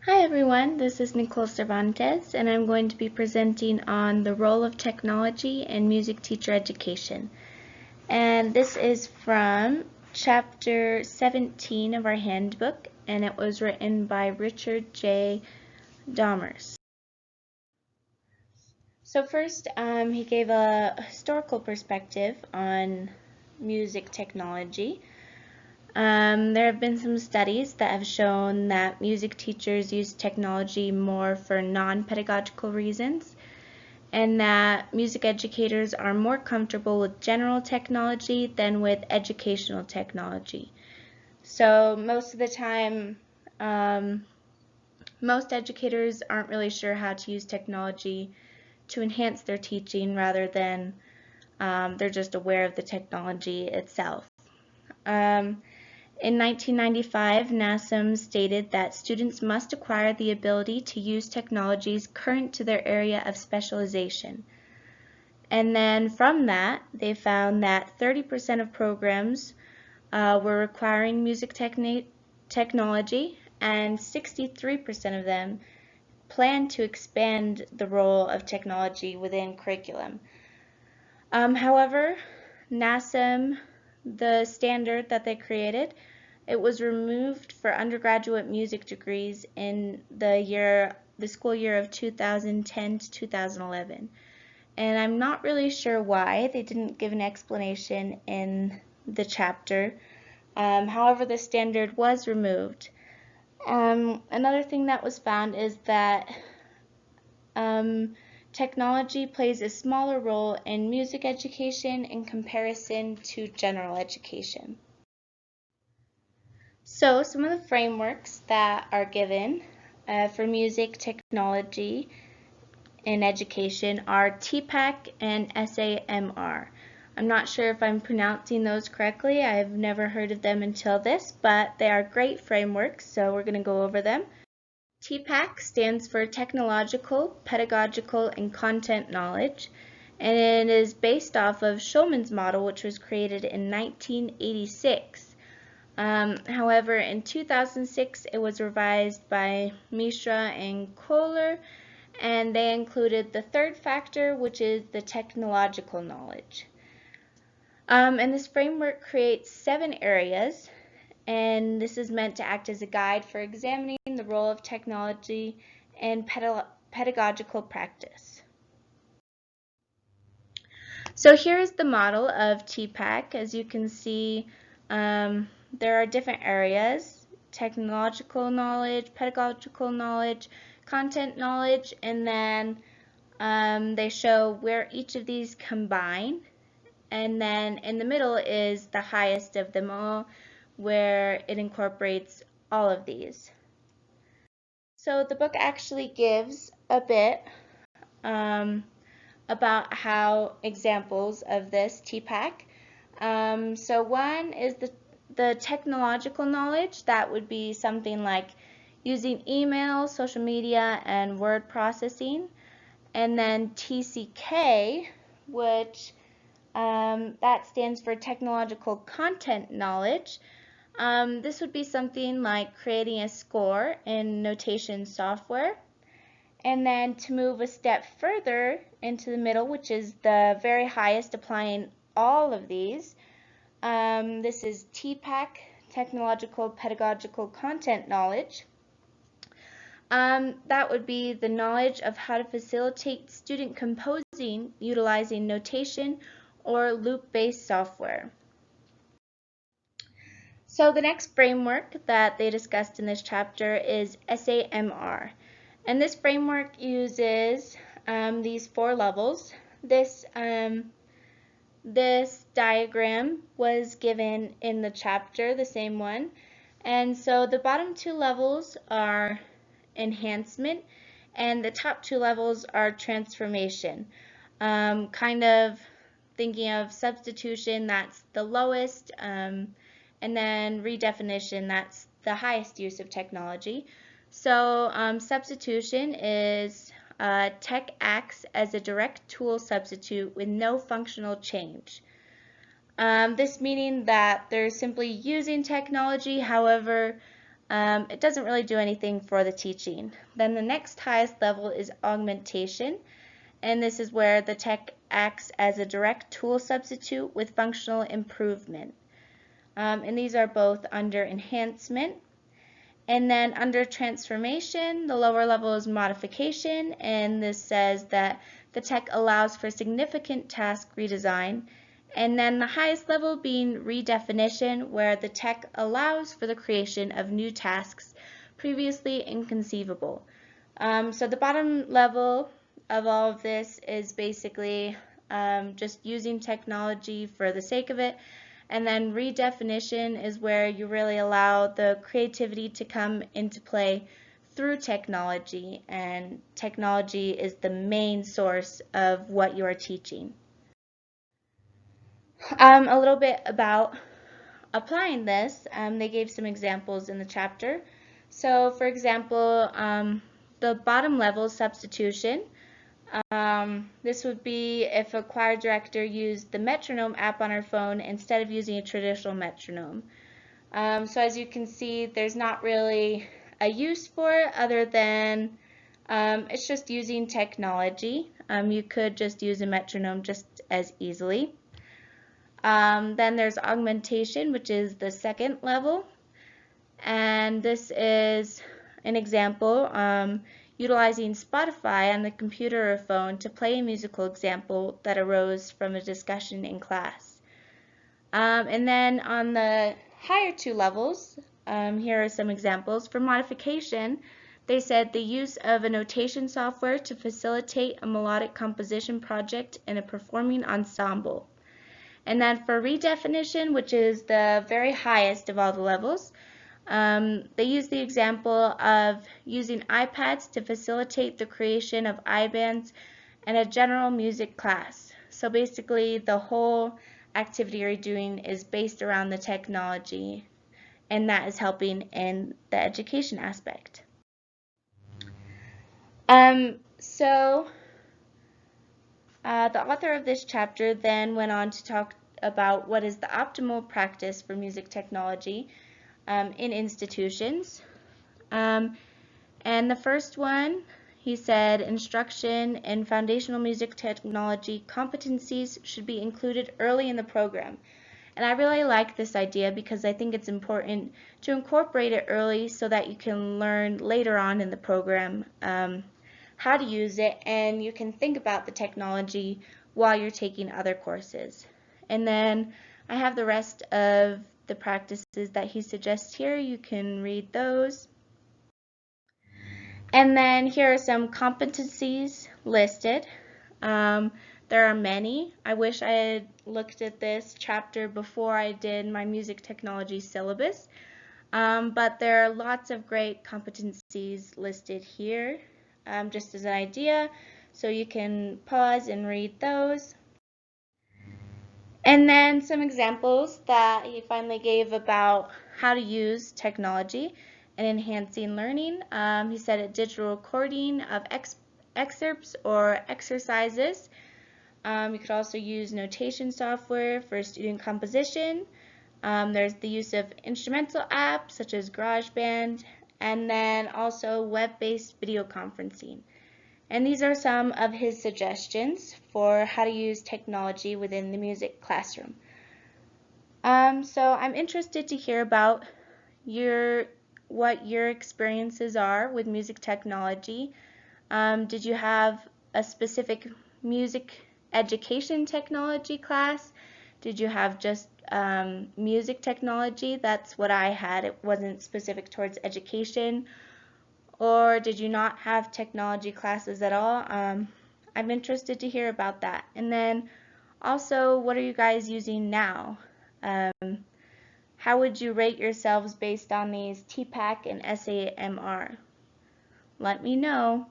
Hi everyone, this is Nicole Cervantes and I'm going to be presenting on the role of technology in music teacher education. And this is from chapter 17 of our handbook and it was written by Richard J. Dahmers. So first, he gave a historical perspective on music technology. There have been some studies that have shown that music teachers use technology more for non-pedagogical reasons, and that music educators are more comfortable with general technology than with educational technology. So most of the time, most educators aren't really sure how to use technology to enhance their teaching rather than they're just aware of the technology itself. In 1995, NASM stated that students must acquire the ability to use technologies current to their area of specialization. And then from that, they found that 30% of programs were requiring music technology, and 63% of them plan to expand the role of technology within curriculum. However, NASM, the standard that they created, it was removed for undergraduate music degrees in the school year of 2010 to 2011. And I'm not really sure why. They didn't give an explanation in the chapter. However, the standard was removed. Another thing that was found is that technology plays a smaller role in music education in comparison to general education. So some of the frameworks that are given for music technology in education are TPAC and SAMR. I'm not sure if I'm pronouncing those correctly. I've never heard of them until this, but they are great frameworks, so we're going to go over them. TPAC stands for Technological, Pedagogical, and Content Knowledge, and it is based off of Schulman's model, which was created in 1986. However, in 2006, it was revised by Mishra and Kohler, and they included the third factor, which is the technological knowledge. And this framework creates 7 areas, and this is meant to act as a guide for examining the role of technology in pedagogical practice. So here is the model of TPAC. As you can see, there are different areas: technological knowledge, pedagogical knowledge, content knowledge, and then they show where each of these combine. And then in the middle is the highest of them all, where it incorporates all of these. So the book actually gives a bit about how examples of this TPAC. So one is the technological knowledge. That would be something like using email, social media, and word processing. And then TCK, which that stands for technological content knowledge. This would be something like creating a score in notation software. And then to move a step further into the middle, which is the very highest, applying all of these, this is TPAC, Technological Pedagogical Content Knowledge. That would be the knowledge of how to facilitate student composing utilizing notation or loop-based software. So the next framework that they discussed in this chapter is SAMR. And this framework uses these 4 levels. This diagram was given in the chapter, the same one. And so the bottom 2 levels are enhancement, and the top 2 levels are transformation. Kind of thinking of substitution, that's the lowest, and then redefinition, that's the highest use of technology. So substitution is tech acts as a direct tool substitute with no functional change. This meaning that they're simply using technology, however, it doesn't really do anything for the teaching. Then the next highest level is augmentation, and this is where the tech acts as a direct tool substitute with functional improvement. And these are both under enhancement. And then under transformation, the lower level is modification, and this says that the tech allows for significant task redesign. And then the highest level being redefinition, where the tech allows for the creation of new tasks previously inconceivable. So the bottom level of all of this is basically just using technology for the sake of it. And then redefinition is where you really allow the creativity to come into play through technology, and technology is the main source of what you are teaching. A little bit about applying this. They gave some examples in the chapter. So for example, the bottom level substitution. This would be if a choir director used the metronome app on her phone instead of using a traditional metronome. So as you can see, there's not really a use for it other than it's just using technology. You could just use a metronome just as easily. Then there's augmentation, which is the second level. And this is an example. Utilizing Spotify on the computer or phone to play a musical example that arose from a discussion in class. And then on the higher two levels, here are some examples. For modification, they said the use of a notation software to facilitate a melodic composition project in a performing ensemble. And then for redefinition, which is the very highest of all the levels, they use the example of using iPads to facilitate the creation of iBands and a general music class. So basically the whole activity you're doing is based around the technology, and that is helping in the education aspect. The author of this chapter then went on to talk about what is the optimal practice for music technology in institutions. And the first one, he said, instruction in foundational music technology competencies should be included early in the program. And I really like this idea because I think it's important to incorporate it early so that you can learn later on in the program how to use it, and you can think about the technology while you're taking other courses. And then I have the rest of the practices that he suggests here. You can read those. And then here are some competencies listed. There are many. I wish I had looked at this chapter before I did my music technology syllabus, but there are lots of great competencies listed here, just as an idea, so you can pause and read those. And then some examples that he finally gave about how to use technology and enhancing learning. He said a digital recording of excerpts or exercises. You could also use notation software for student composition. There's the use of instrumental apps such as GarageBand, and then also web-based video conferencing. And these are some of his suggestions for how to use technology within the music classroom. So I'm interested to hear about what your experiences are with music technology. Did you have a specific music education technology class? Did you have just music technology? That's what I had. It wasn't specific towards education. Or did you not have technology classes at all? I'm interested to hear about that. And then also, what are you guys using now? How would you rate yourselves based on these TPACK and SAMR? Let me know.